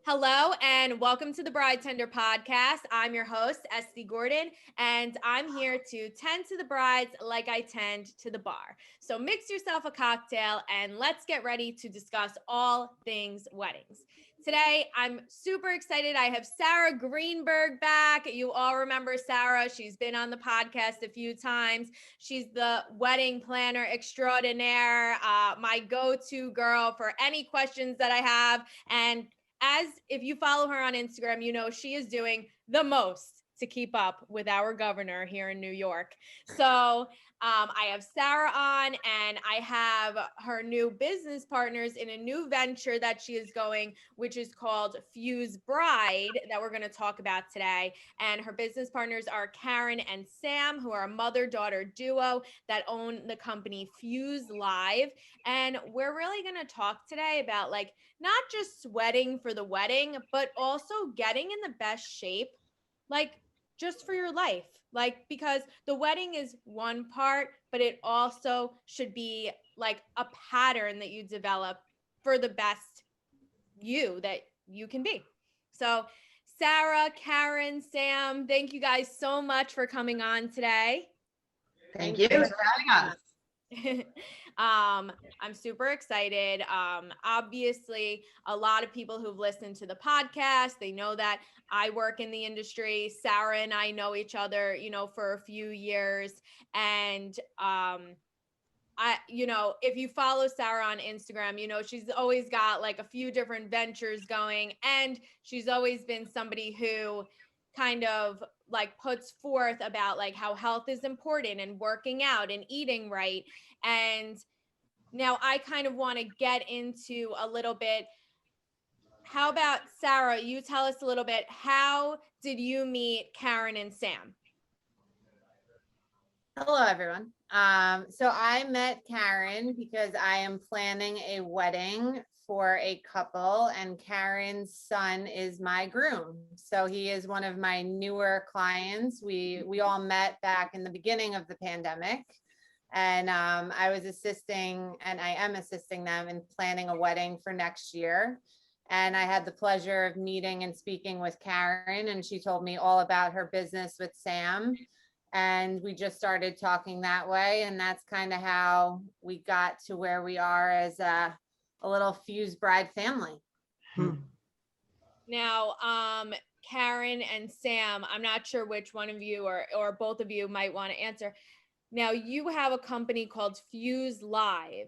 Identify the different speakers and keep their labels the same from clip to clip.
Speaker 1: Hello and welcome to the Bride Tender Podcast. I'm your host, Estee Gordon, and I'm here to tend to the brides like I tend to the bar. So mix yourself a cocktail and let's get ready to discuss all things weddings. Today, I'm super excited. I have Sara Greenberg back. You all remember Sara. She's been on the podcast a few times. She's the wedding planner extraordinaire, my go-to girl for any questions that I have. And as if you follow her on Instagram, you know she is doing the most to keep up with our governor here in New York. So I have Sara on, and I have her new business partners in a new venture that she is going, which is called Fuse Bride, that we're going to talk about today. And her business partners are Karen and Sam, who are a mother-daughter duo that own the company Fuse Live. And we're really going to talk today about not just sweating for the wedding, but also getting in the best shape, just for your life. Because the wedding is one part, but it also should be a pattern that you develop for the best you that you can be. So Sara, Karen, Sam, thank you guys so much for coming on today.
Speaker 2: Thank you for having us.
Speaker 1: I'm super excited. Obviously, a lot of people who've listened to the podcast, they know that I work in the industry. Sara and I know each other, for a few years. And if you follow Sara on Instagram, she's always got a few different ventures going, and she's always been somebody who kind of puts forth about how health is important and working out and eating right. And now I kind of want to get into a little bit. How about Sara, you tell us a little bit, how did you meet Karen and Sam?
Speaker 2: Hello, everyone. So I met Karen because I am planning a wedding for a couple, and Karen's son is my groom. So he is one of my newer clients. We all met back in the beginning of the pandemic, and I was assisting, and I am assisting them in planning a wedding for next year. And I had the pleasure of meeting and speaking with Karen, and she told me all about her business with Sam. And we just started talking that way. And that's kind of how we got to where we are as a little Fuse Bride family.
Speaker 1: Now, Karen and Sam, I'm not sure which one of you or both of you might want to answer. Now, you have a company called Fuse Live.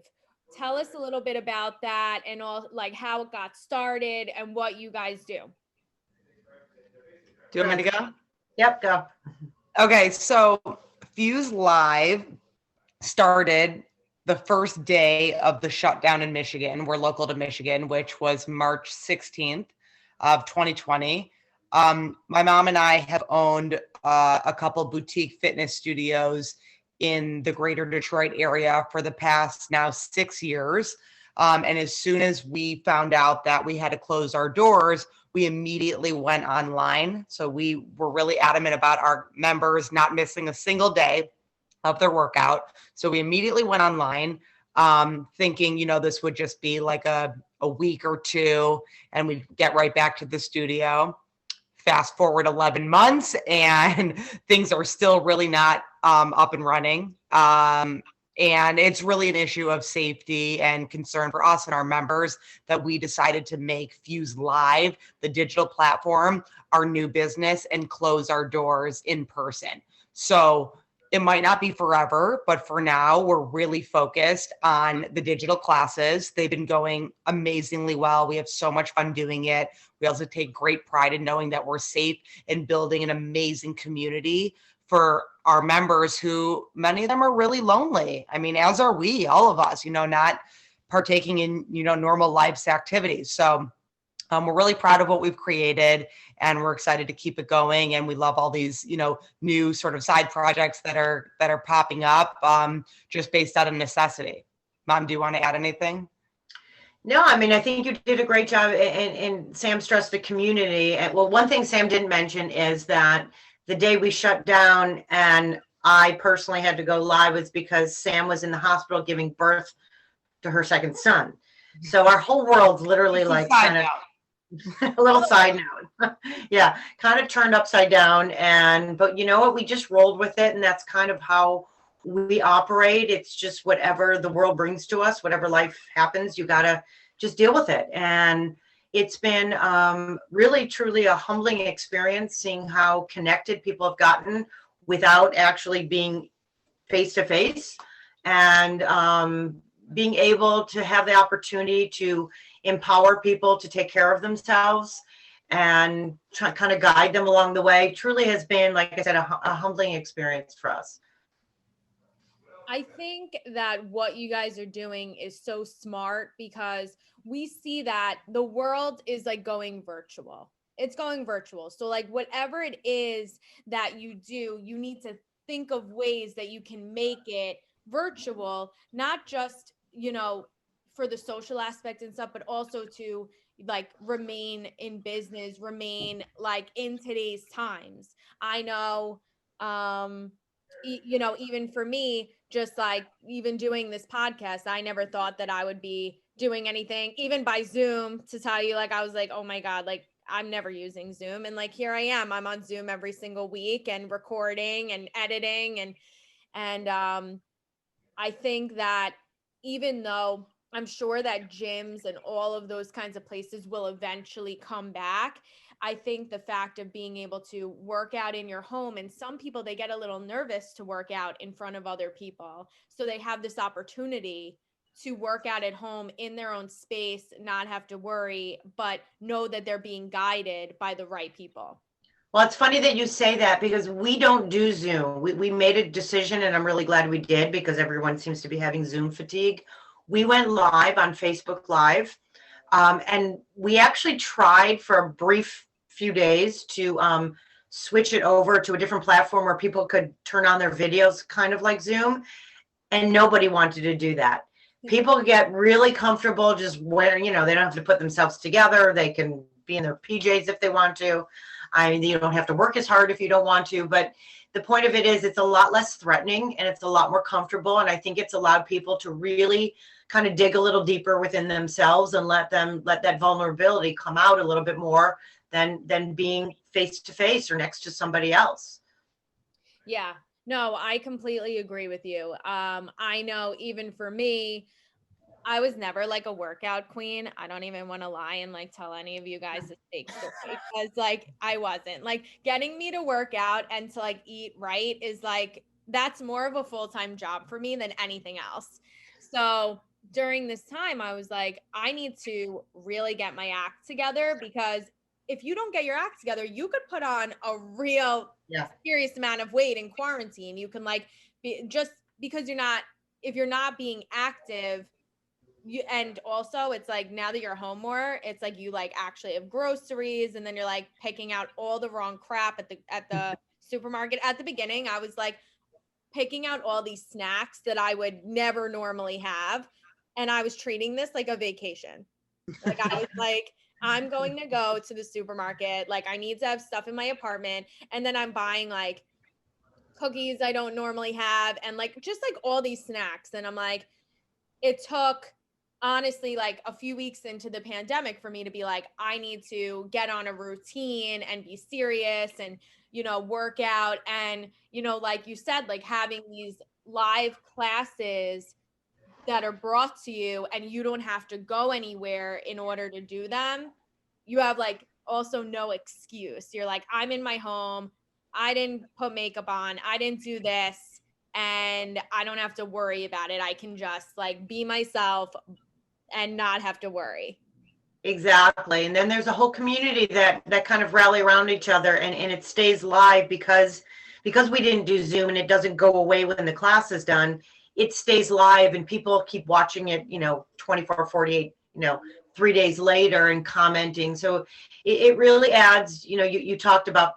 Speaker 1: Tell us a little bit about that and all, how it got started and what you guys do.
Speaker 3: Do you want me to go?
Speaker 2: Yep, go.
Speaker 3: Okay, so Fuse Live started the first day of the shutdown in Michigan. We're local to Michigan, which was March 16th of 2020. My mom and I have owned a couple boutique fitness studios in the greater Detroit area for the past now 6 years. And as soon as we found out that we had to close our doors, we immediately went online. So we were really adamant about our members not missing a single day of their workout. So we immediately went online, thinking, this would just be a week or two and we'd get right back to the studio. Fast forward 11 months and things are still really not up and running. And it's really an issue of safety and concern for us and our members that we decided to make Fuse Live, the digital platform, our new business and close our doors in person. So it might not be forever, but for now, we're really focused on the digital classes. They've been going amazingly well. We have so much fun doing it. We also take great pride in knowing that we're safe and building an amazing community for our members who many of them are really lonely. I mean, as are we, all of us, not partaking in, normal life's activities. So we're really proud of what we've created and we're excited to keep it going. And we love all these, new sort of side projects that are popping up just based out of necessity. Mom, do you want to add anything?
Speaker 4: No, I mean, I think you did a great job and Sam stressed the community. And well, one thing Sam didn't mention is that the day we shut down and I personally had to go live was because Sam was in the hospital giving birth to her second son. So our whole world's literally A little side note. Yeah, kind of turned upside down. But you know what? We just rolled with it. And that's kind of how we operate. It's just whatever the world brings to us, whatever life happens, you got to just deal with it. And it's been really, truly a humbling experience seeing how connected people have gotten without actually being face to face, and being able to have the opportunity to empower people to take care of themselves and kind of guide them along the way truly has been, like I said, a humbling experience for us.
Speaker 1: I think that what you guys are doing is so smart, because we see that the world is like going virtual. It's going virtual. So like whatever it is that you do, you need to think of ways that you can make it virtual, not just, for the social aspect and stuff, but also to like remain in business, remain like in today's times. I know, even for me, just like even doing this podcast, I never thought that I would be doing anything, even by Zoom, to tell you, like, I was like, oh my God, like I'm never using Zoom. And like, here I am, I'm on Zoom every single week and recording and editing. And I think that even though I'm sure that gyms and all of those kinds of places will eventually come back, I think the fact of being able to work out in your home, and some people, they get a little nervous to work out in front of other people. So they have this opportunity to work out at home in their own space, not have to worry, but know that they're being guided by the right people.
Speaker 4: Well, it's funny that you say that, because we don't do Zoom. We made a decision, and I'm really glad we did, because everyone seems to be having Zoom fatigue. We went live on Facebook Live, and we actually tried for a brief few days to switch it over to a different platform where people could turn on their videos, kind of like Zoom, and nobody wanted to do that. People get really comfortable just wearing, they don't have to put themselves together. They can be in their PJs if they want to. I mean, you don't have to work as hard if you don't want to, but the point of it is it's a lot less threatening and it's a lot more comfortable. And I think it's allowed people to really kind of dig a little deeper within themselves and let that vulnerability come out a little bit more than being face to face or next to somebody else.
Speaker 1: Yeah, no, I completely agree with you. I know even for me, I was never like a workout queen. I don't even want to lie and like tell any of you guys a fake story, because like I wasn't. Like getting me to work out and to like eat right is like, that's more of a full-time job for me than anything else. So during this time, I was like, I need to really get my act together, because if you don't get your act together, you could put on a real serious amount of weight in quarantine. You can like just because if you're not being active, and also it's like, now that you're home more, it's like you like actually have groceries, and then you're like picking out all the wrong crap at the supermarket. At the beginning, I was like picking out all these snacks that I would never normally have, and I was treating this like a vacation. Like I was like, I'm going to go to the supermarket, like I need to have stuff in my apartment, and then I'm buying like cookies I don't normally have, and like just like all these snacks. And I'm like, it took honestly like a few weeks into the pandemic for me to be like, I need to get on a routine and be serious and, work out. And, like you said, like having these live classes that are brought to you and you don't have to go anywhere in order to do them. You have like also no excuse. You're like, I'm in my home. I didn't put makeup on. I didn't do this. And I don't have to worry about it. I can just like be myself and not have to worry.
Speaker 4: Exactly. And then there's a whole community that kind of rally around each other, and it stays live because we didn't do Zoom and it doesn't go away when the class is done. It stays live and people keep watching it, 24, 48, 3 days later and commenting. So it really adds, you talked about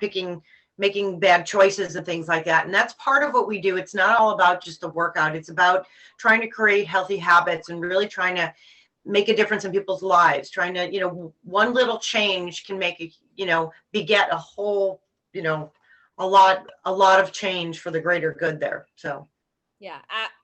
Speaker 4: making bad choices and things like that. And that's part of what we do. It's not all about just the workout. It's about trying to create healthy habits and really trying to make a difference in people's lives, trying to, one little change can make beget a whole, a lot of change for the greater good there. So.
Speaker 1: Yeah,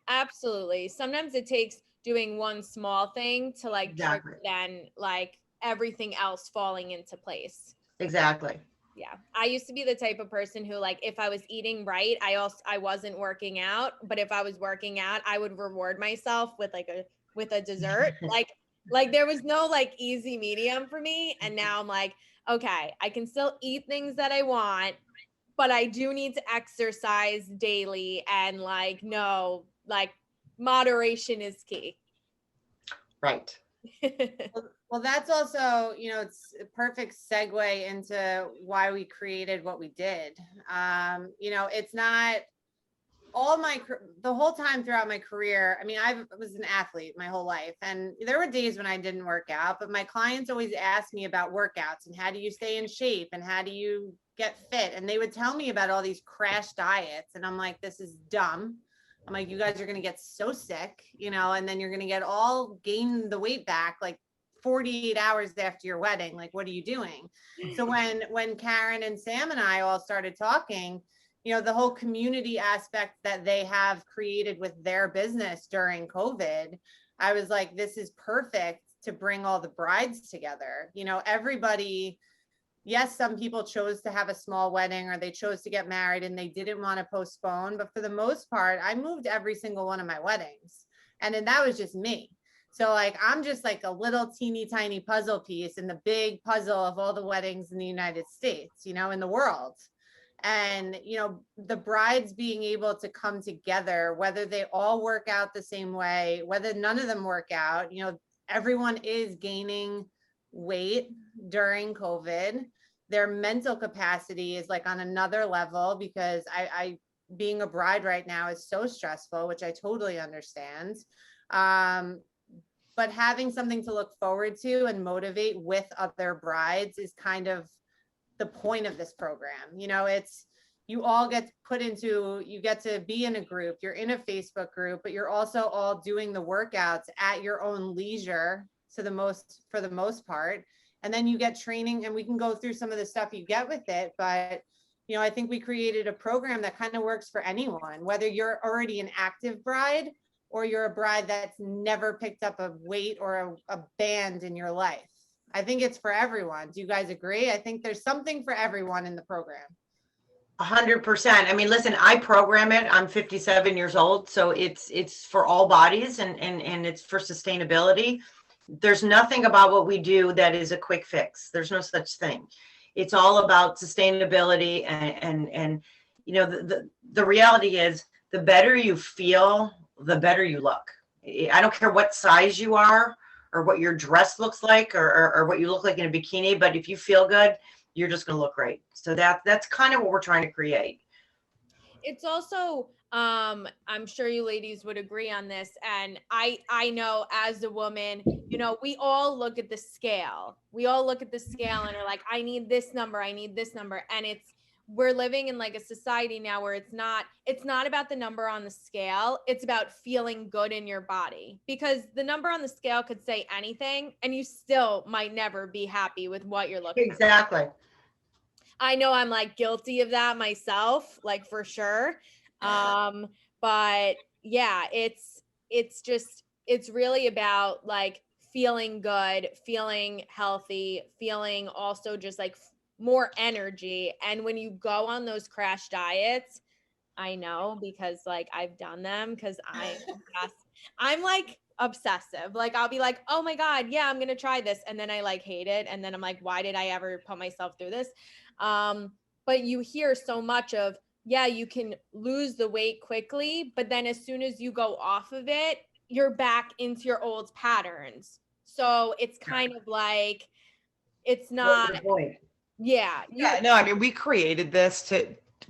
Speaker 1: absolutely. Sometimes it takes doing one small thing to like trigger then like everything else falling into place.
Speaker 4: Exactly.
Speaker 1: Yeah. I used to be the type of person who, like, if I was eating right, I wasn't working out, but if I was working out, I would reward myself with a dessert. Like there was no like easy medium for me. And now I'm like, okay, I can still eat things that I want, but I do need to exercise daily, and like, no, like moderation is key.
Speaker 4: Right.
Speaker 2: Well, that's also, it's a perfect segue into why we created what we did. It's not the whole time throughout my career. I mean, I was an athlete my whole life, and there were days when I didn't work out, but my clients always asked me about workouts and how do you stay in shape and how do you get fit? And they would tell me about all these crash diets. And I'm like, this is dumb. I'm like, you guys are going to get so sick, and then you're going to gain the weight back like 48 hours after your wedding. Like, what are you doing? So when Karen and Sam and I all started talking, the whole community aspect that they have created with their business during COVID, I was like, this is perfect to bring all the brides together. Everybody, yes, some people chose to have a small wedding or they chose to get married and they didn't want to postpone. But for the most part, I moved every single one of my weddings. And then that was just me. So like, I'm just like a little teeny tiny puzzle piece in the big puzzle of all the weddings in the United States, in the world. And, the brides being able to come together, whether they all work out the same way, whether none of them work out, everyone is gaining weight during COVID. Their mental capacity is like on another level because I being a bride right now is so stressful, which I totally understand. But having something to look forward to and motivate with other brides is kind of the point of this program. It's, you all get you get to be in a group, you're in a Facebook group, but you're also all doing the workouts at your own leisure for the most part. And then you get training, and we can go through some of the stuff you get with it. But, I think we created a program that kind of works for anyone, whether you're already an active bride or you're a bride that's never picked up a weight or a band in your life. I think it's for everyone. Do you guys agree? I think there's something for everyone in the program.
Speaker 4: 100%. I mean, listen, I program it. I'm 57 years old, so it's for all bodies and it's for sustainability. There's nothing about what we do that is a quick fix. There's no such thing. It's all about sustainability and the reality is the better you feel, the better you look. I don't care what size you are or what your dress looks like or what you look like in a bikini, but if you feel good, you're just going to look great. So that's kind of what we're trying to create.
Speaker 1: It's also, I'm sure you ladies would agree on this. And I know as a woman, we all look at the scale. We all look at the scale and are like, I need this number. I need this number. And we're living in like a society now where it's not about the number on the scale. It's about feeling good in your body, because the number on the scale could say anything and you still might never be happy with what you're looking at.
Speaker 4: Exactly.
Speaker 1: I know I'm like guilty of that myself, like for sure. But yeah, it's really about like feeling good, feeling healthy, feeling also just like more energy. And when you go on those crash diets, I know because like I've done them, because I'm like obsessive. Like I'll be like, oh my God, yeah, I'm gonna try this. And then I like hate it. And then I'm like, why did I ever put myself through this? But you hear so much of, yeah, you can lose the weight quickly, but then as soon as you go off of it, you're back into your old patterns. So it's kind of like, it's not, yeah.
Speaker 3: No, I mean, we created this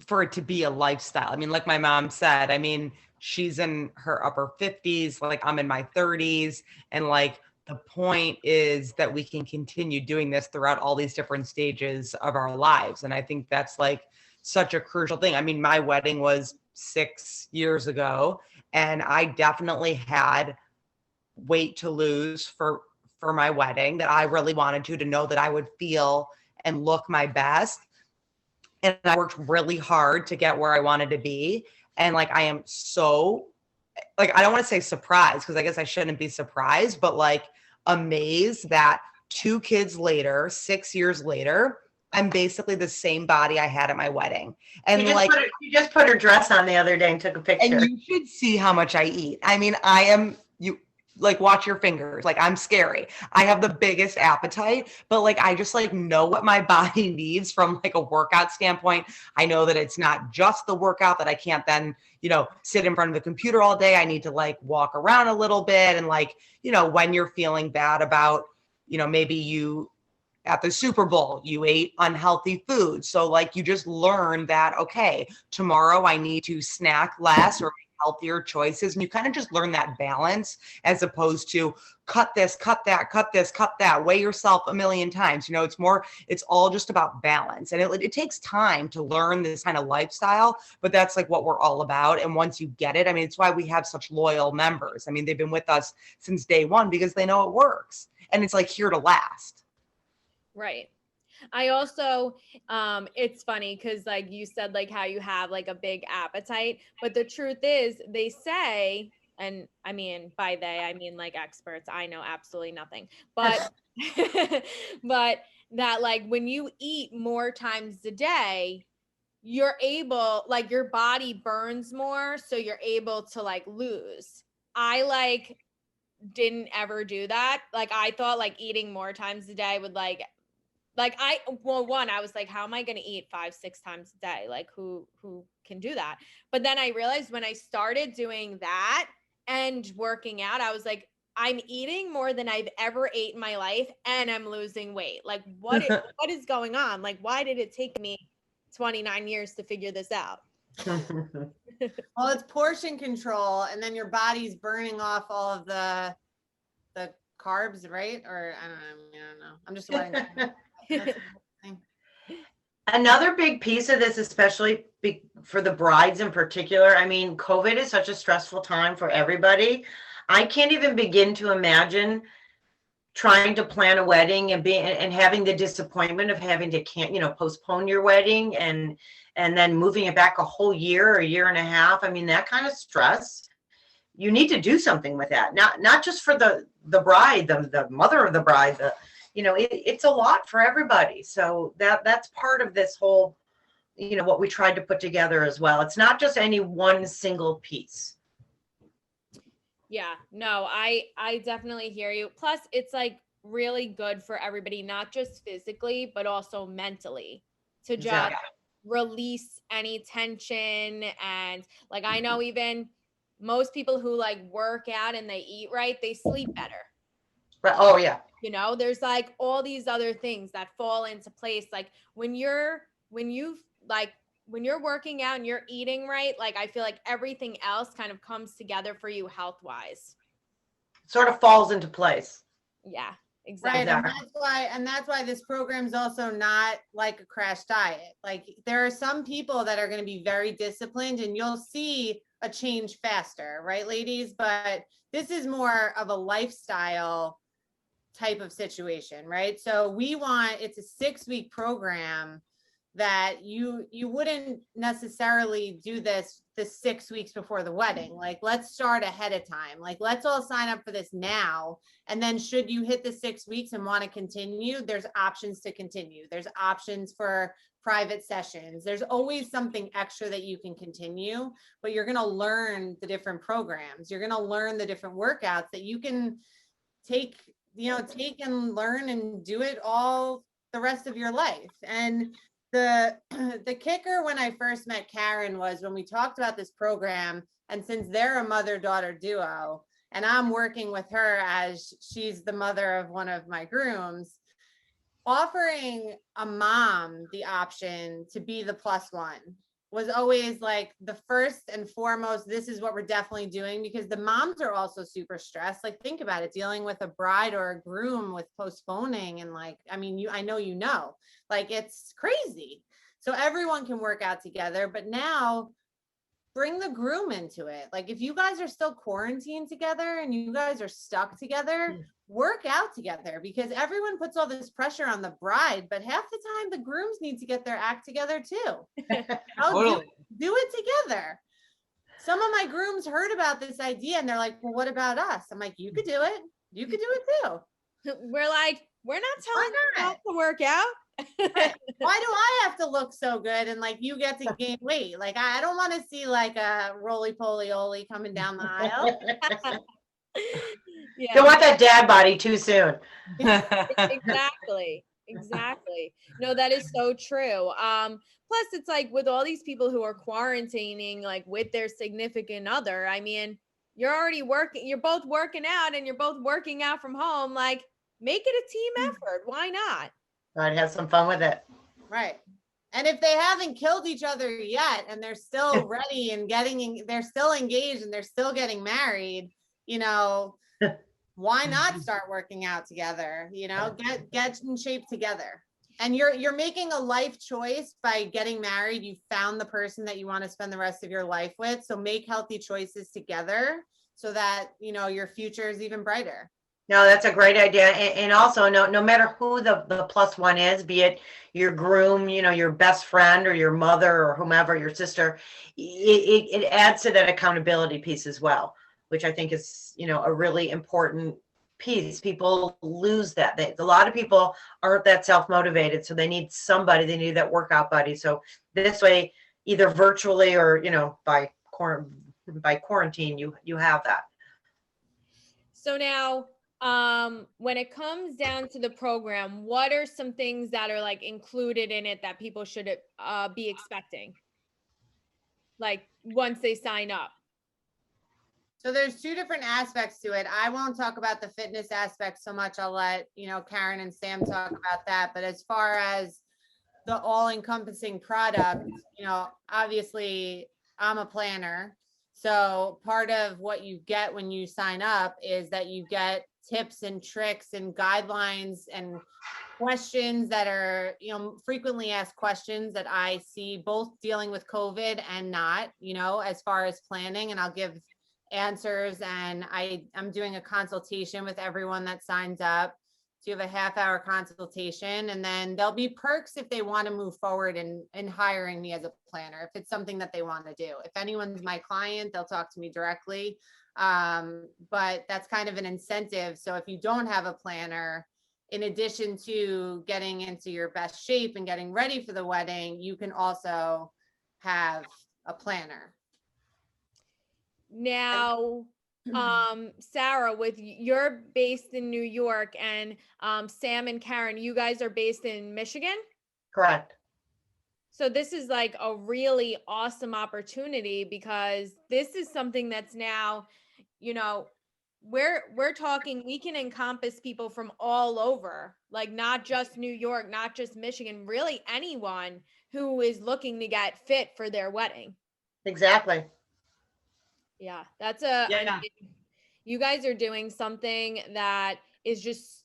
Speaker 3: for it to be a lifestyle. I mean, like my mom said, I mean, she's in her upper 50s, like I'm in my 30s. And like, the point is that we can continue doing this throughout all these different stages of our lives. And I think that's like such a crucial thing. I mean, my wedding was 6 years ago, and I definitely had weight to lose for my wedding that I really wanted to know that I would feel and look my best. And I worked really hard to get where I wanted to be. And like, I am so like, I don't want to say surprised, because I guess I shouldn't be surprised, but like amazed that 2 kids later, 6 years later, I'm basically the same body I had at my wedding. And
Speaker 4: She just put her dress on the other day and took a picture.
Speaker 3: and you should see how much I eat. I mean, you like watch your fingers. Like I'm scary. I have the biggest appetite, but like I just like know what my body needs from like a workout standpoint. I know that it's not just the workout, that I can't then, sit in front of the computer all day. I need to like walk around a little bit, and like, when you're feeling bad about, maybe you at the Super Bowl, you ate unhealthy food. So like you just learn that, okay, tomorrow I need to snack less or make healthier choices. And you kind of just learn that balance, as opposed to cut this, cut that, cut this, cut that, weigh yourself a million times. It's all just about balance. And it takes time to learn this kind of lifestyle, but that's like what we're all about. And once you get it, I mean, it's why we have such loyal members. I mean, they've been with us since day one because they know it works, and it's like here to last.
Speaker 1: Right. I also, it's funny because like you said, like how you have like a big appetite, but the truth is they say, and I mean, by they, I mean like experts, I know absolutely nothing, but, but that like when you eat more times a day, you're able, like your body burns more. So you're able to like lose. I like didn't ever do that. Like I thought like eating more times a day would I was like, how am I going to eat 5-6 times a day? Like who can do that? But then I realized when I started doing that and working out, I was like, I'm eating more than I've ever ate in my life, and I'm losing weight. Like what is going on? Like, why did it take me 29 years to figure this out?
Speaker 2: Well, it's portion control, and then your body's burning off all of the carbs, right? Or I don't know. I'm just wondering.
Speaker 4: Another big piece of this, especially for the brides in particular, I mean, COVID is such a stressful time for everybody. I can't even begin to imagine trying to plan a wedding and having the disappointment of having to postpone your wedding and then moving it back a whole year or a year and a half. I mean, that kind of stress, you need to do something with that. Not just for the bride, the mother of the bride, it's a lot for everybody. So that's part of this whole, what we tried to put together as well. It's not just any one single piece.
Speaker 1: Yeah, no, I definitely hear you. Plus it's like really good for everybody, not just physically, but also mentally, to just release any tension. And like, I know even most people who like work out and they eat right, they sleep better.
Speaker 4: Right. Oh yeah.
Speaker 1: There's like all these other things that fall into place. Like when you're working out and you're eating right, like I feel like everything else kind of comes together for you health-wise.
Speaker 4: Sort of falls into place.
Speaker 1: Yeah, exactly.
Speaker 2: Right. And that's why this program is also not like a crash diet. Like there are some people that are going to be very disciplined and you'll see a change faster, right, ladies? But this is more of a lifestyle type of situation, right? So it's a 6-week program that you wouldn't necessarily do this the 6 weeks before the wedding. Like, let's start ahead of time. Like, let's all sign up for this now. And then should you hit the 6 weeks and want to continue, there's options to continue. There's options for private sessions. There's always something extra that you can continue, but you're going to learn the different programs. You're going to learn the different workouts that you can take and learn and do it all the rest of your life. And the kicker when I first met Karen was when we talked about this program, and since they're a mother-daughter duo and I'm working with her as she's the mother of one of my grooms, offering a mom the option to be the plus one was always like the first and foremost, this is what we're definitely doing, because the moms are also super stressed. Like, think about it, dealing with a bride or a groom with postponing. And like, I mean, I know, like it's crazy. So everyone can work out together, but now bring the groom into it. Like if you guys are still quarantined together and you guys are stuck together, work out together, because everyone puts all this pressure on the bride, but half the time the grooms need to get their act together too.
Speaker 3: Totally.
Speaker 2: Do it together. Some of my grooms heard about this idea and they're like, well, what about us? I'm like, you could do it. You could do it too.
Speaker 1: We're like, We're not
Speaker 2: Why
Speaker 1: telling you
Speaker 2: not?
Speaker 1: not to work out.
Speaker 2: Right. Why do I have to look so good and like you get to gain weight? Like I don't want to see like a roly-poly-oly coming down the aisle.
Speaker 1: Yeah,
Speaker 4: Don't want that dad body too soon.
Speaker 1: exactly. Exactly. No, that is so true. Plus it's like with all these people who are quarantining, like with their significant other, I mean, you're already working, you're both working out and you're both working out from home. Like, make it a team effort. Why not?
Speaker 4: I'd have some fun with it.
Speaker 2: Right. And if they haven't killed each other yet and they're still ready and they're still engaged and they're still getting married, you know, why not start working out together? You know, get in shape together. And you're making a life choice by getting married. You found the person that you want to spend the rest of your life with. So make healthy choices together so that, you know, your future is even brighter.
Speaker 4: No, that's a great idea. And also, no matter who the plus one is, be it your groom, you know, your best friend or your mother or whomever, your sister, it adds to that accountability piece as well, which I think is, you know, a really important piece. People lose that. A lot of people aren't that self-motivated, so they need somebody, they need that workout buddy. So this way, either virtually or, you know, by quarantine, you have that.
Speaker 1: So now, when it comes down to the program, what are some things that are like included in it that people should be expecting? Like once they sign up?
Speaker 2: So there's two different aspects to it. I won't talk about the fitness aspect so much. I'll let, you know, Karen and Sam talk about that. But as far as the all-encompassing product, you know, obviously I'm a planner. So part of what you get when you sign up is that you get tips and tricks and guidelines and questions that are, you know, frequently asked questions that I see both dealing with COVID and not, you know, as far as planning. And I'll give answers, and I'm doing a consultation with everyone that signs up. So you have a half-hour consultation, and then there'll be perks if they want to move forward in hiring me as a planner, if it's something that they want to do. If anyone's my client, they'll talk to me directly. But that's kind of an incentive. So if you don't have a planner, in addition to getting into your best shape and getting ready for the wedding, you can also have a planner.
Speaker 1: Now, Sara, you're based in New York, and Sam and Karen, you guys are based in Michigan?
Speaker 4: Correct.
Speaker 1: So this is like a really awesome opportunity, because this is something that's now, you know, we're talking, we can encompass people from all over, like not just New York, not just Michigan, really anyone who is looking to get fit for their wedding.
Speaker 4: Exactly.
Speaker 1: Yeah, I mean, you guys are doing something that is just,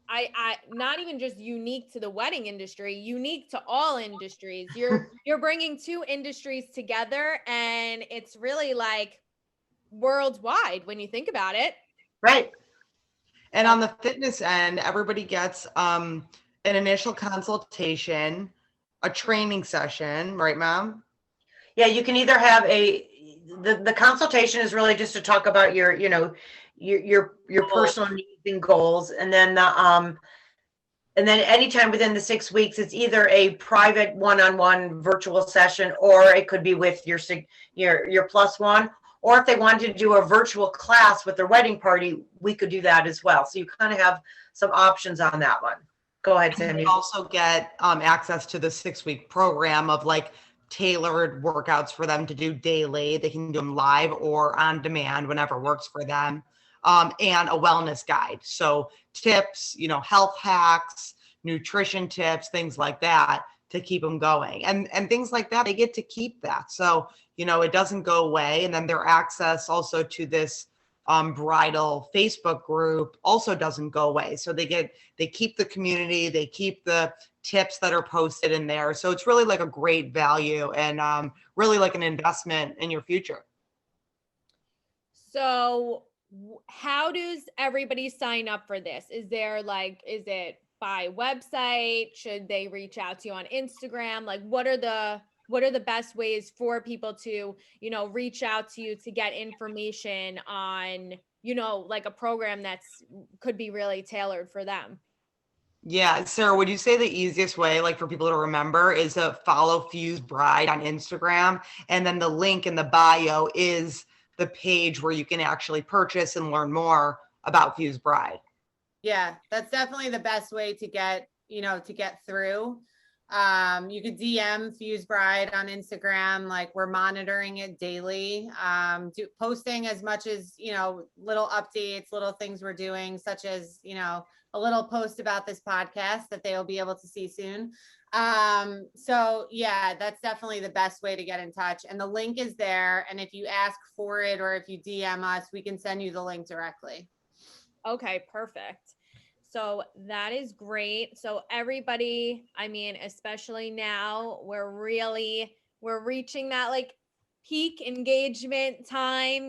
Speaker 1: I not even just unique to the wedding industry, unique to all industries. You're bringing two industries together, and it's really like worldwide when you think about it.
Speaker 4: Right.
Speaker 3: And on the fitness end, everybody gets an initial consultation, a training session, right, Mom?
Speaker 4: Yeah, you can either have the consultation is really just to talk about your, you know, your personal needs and goals, and then anytime within the 6 weeks, it's either a private one-on-one virtual session, or it could be with your plus one. Or if they wanted to do a virtual class with their wedding party, we could do that as well. So you kind of have some options on that one. Go ahead, Sam.
Speaker 3: They also get access to the 6-week program of like tailored workouts for them to do daily. They can do them live or on demand, whenever works for them. And a wellness guide. So tips, you know, health hacks, nutrition tips, things like that to keep them going. And things like that, they get to keep that. So, you know, it doesn't go away. And then their access also to this bridal Facebook group also doesn't go away. So they keep the community, they keep the tips that are posted in there. So it's really like a great value, and really like an investment in your future.
Speaker 1: So how does everybody sign up for this? Is it by website? Should they reach out to you on Instagram? Like, what are the best ways for people to, you know, reach out to you to get information on, you know, like a program could be really tailored for them?
Speaker 3: Yeah, Sarah, would you say the easiest way, like for people to remember, is to follow Fuse Bride on Instagram, and then the link in the bio is the page where you can actually purchase and learn more about Fuse Bride?
Speaker 2: Yeah, that's definitely the best way to get, to get through. You could DM Fuse Bride on Instagram. Like, we're monitoring it daily. Posting as much as, little updates, little things we're doing, such as, a little post about this podcast that they will be able to see soon. So yeah, that's definitely the best way to get in touch. And the link is there. And if you ask for it, or if you DM us, we can send you the link directly.
Speaker 1: Okay, perfect. So that is great. So everybody, I mean, especially now, we're reaching that like peak engagement time,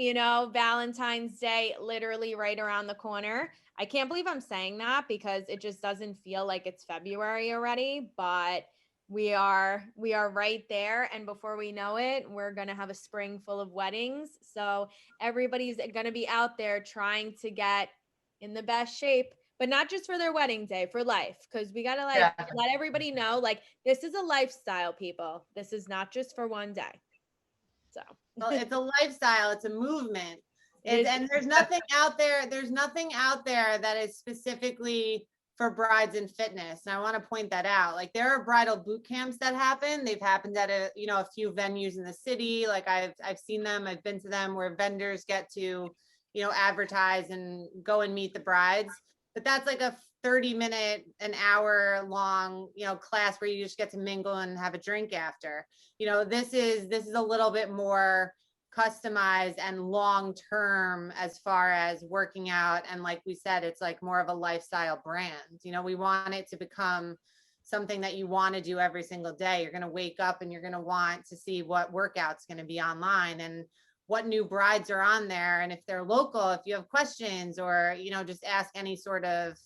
Speaker 1: Valentine's Day literally right around the corner. I can't believe I'm saying that because it just doesn't feel like it's February already, but we are right there, and before we know it, we're going to have a spring full of weddings. So everybody's going to be out there trying to get in the best shape, but not just for their wedding day, for life. Because we got to
Speaker 3: Yeah.
Speaker 1: let everybody know, like, this is a lifestyle, people. This is not just for one day. So
Speaker 2: Well, it's a lifestyle, it's a movement. And there's nothing out there, that is specifically for brides and fitness. And I want to point that out. Like, there are bridal boot camps that happen. They've happened at a few venues in the city. Like, I've seen them, I've been to them, where vendors get to, advertise and go and meet the brides. But that's like a 30-minute, an hour long, class where you just get to mingle and have a drink after. This is a little bit more customized and long term as far as working out. And like we said, it's like more of a lifestyle brand. We want it to become something that you want to do every single day. You're going to wake up and you're going to want to see what workout's going to be online and what new brides are on there. And if they're local, if you have questions, or, just ask any sort of,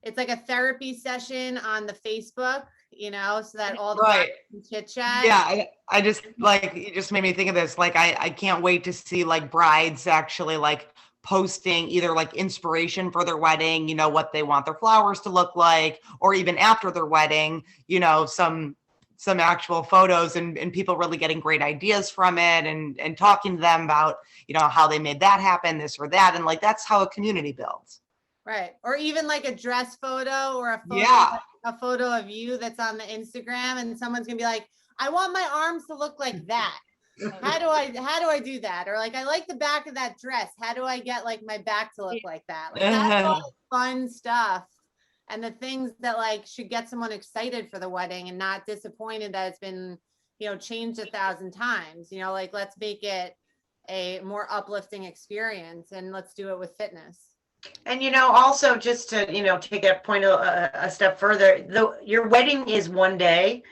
Speaker 2: it's like a therapy session on the Facebook, so that all the
Speaker 3: Right.
Speaker 2: chit chat.
Speaker 3: Yeah, I just like, it just made me think of this. Like, I can't wait to see like brides actually like posting either like inspiration for their wedding, what they want their flowers to look like, or even after their wedding, some actual photos, and people really getting great ideas from it, and talking to them about, how they made that happen, this or that. And like, that's how a community builds.
Speaker 2: Right. Or even like a dress photo, or
Speaker 3: Yeah.
Speaker 2: a photo of you that's on the Instagram, and someone's gonna be like, I want my arms to look like that. How do I do that? Or like, I like the back of that dress. How do I get like my back to look like that? Like, that's all fun stuff. And the things that like should get someone excited for the wedding and not disappointed that it's been, changed 1,000 times. Like, let's make it a more uplifting experience, and let's do it with fitness.
Speaker 4: And, also just to, take a point a step further, your wedding is one day,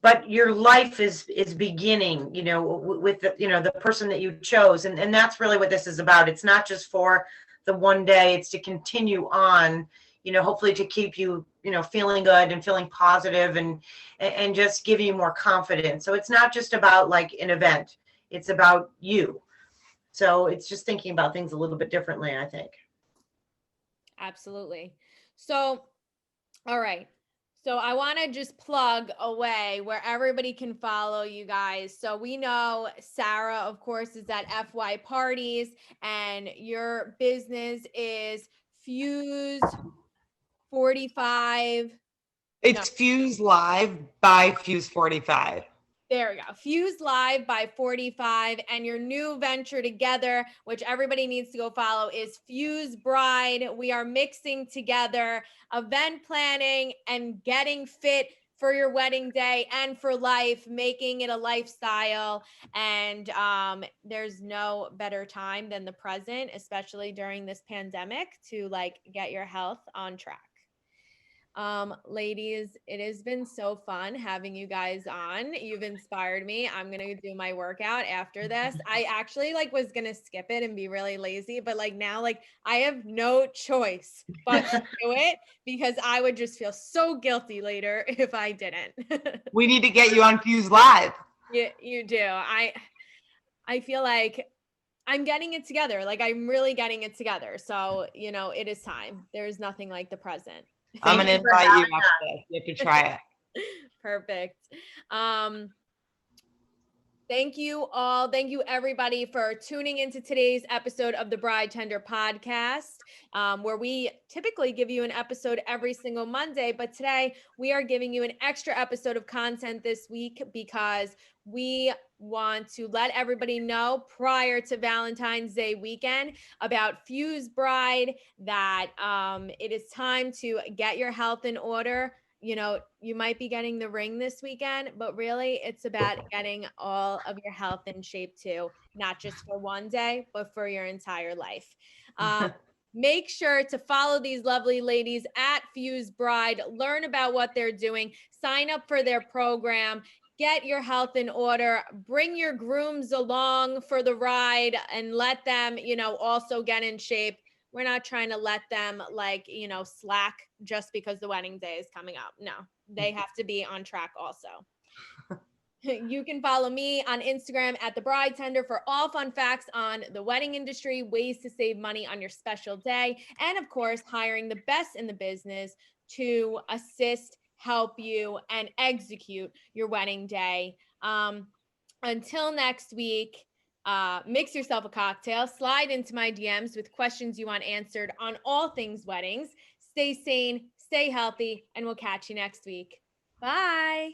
Speaker 4: but your life is beginning, with the person that you chose. And that's really what this is about. It's not just for the one day, it's to continue on, hopefully to keep you, feeling good and feeling positive, and just give you more confidence. So it's not just about like an event, it's about you. So it's just thinking about things a little bit differently, I think.
Speaker 1: Absolutely. So, all right. So I want to just plug away where everybody can follow you guys. So we know Sara, of course, is at FY Parties, and your business is Fuse 45.
Speaker 3: It's Fuse Live by Fuse 45.
Speaker 1: There we go. Fuse Live by 45. And your new venture together, which everybody needs to go follow, is Fuse Bride. We are mixing together event planning and getting fit for your wedding day and for life, making it a lifestyle. And there's no better time than the present, especially during this pandemic, to like get your health on track. Ladies, it has been so fun having you guys on. You've inspired me. I'm going to do my workout after this. I actually like was going to skip it and be really lazy, but like now, like I have no choice but to do it, because I would just feel so guilty later if I didn't.
Speaker 3: We need to get you on Fuse Live.
Speaker 1: You do. I feel like I'm getting it together. Like I'm really getting it together. So, it is time. There's nothing like the present.
Speaker 3: I'm
Speaker 4: Thank
Speaker 3: gonna
Speaker 4: you for
Speaker 3: invite you
Speaker 4: having
Speaker 3: after this. You have to try it.
Speaker 1: Perfect. Thank you all. Thank you, everybody, for tuning into today's episode of the Bride Tender podcast, where we typically give you an episode every single Monday. But today we are giving you an extra episode of content this week because we want to let everybody know prior to Valentine's Day weekend about Fuse Bride that it is time to get your health in order. You know, you might be getting the ring this weekend, but really it's about getting all of your health in shape too, not just for one day, but for your entire life. Make sure to follow these lovely ladies at Fuse Bride, learn about what they're doing, sign up for their program, get your health in order, bring your grooms along for the ride and let them, you know, also get in shape. We're not trying to let them slack just because the wedding day is coming up. No, they have to be on track also. You can follow me on Instagram at The Bride Tender for all fun facts on the wedding industry, ways to save money on your special day, and of course, hiring the best in the business to assist, help you, and execute your wedding day. Until next week, mix yourself a cocktail, slide into my DMs with questions you want answered on all things weddings. Stay sane, stay healthy, and we'll catch you next week. Bye.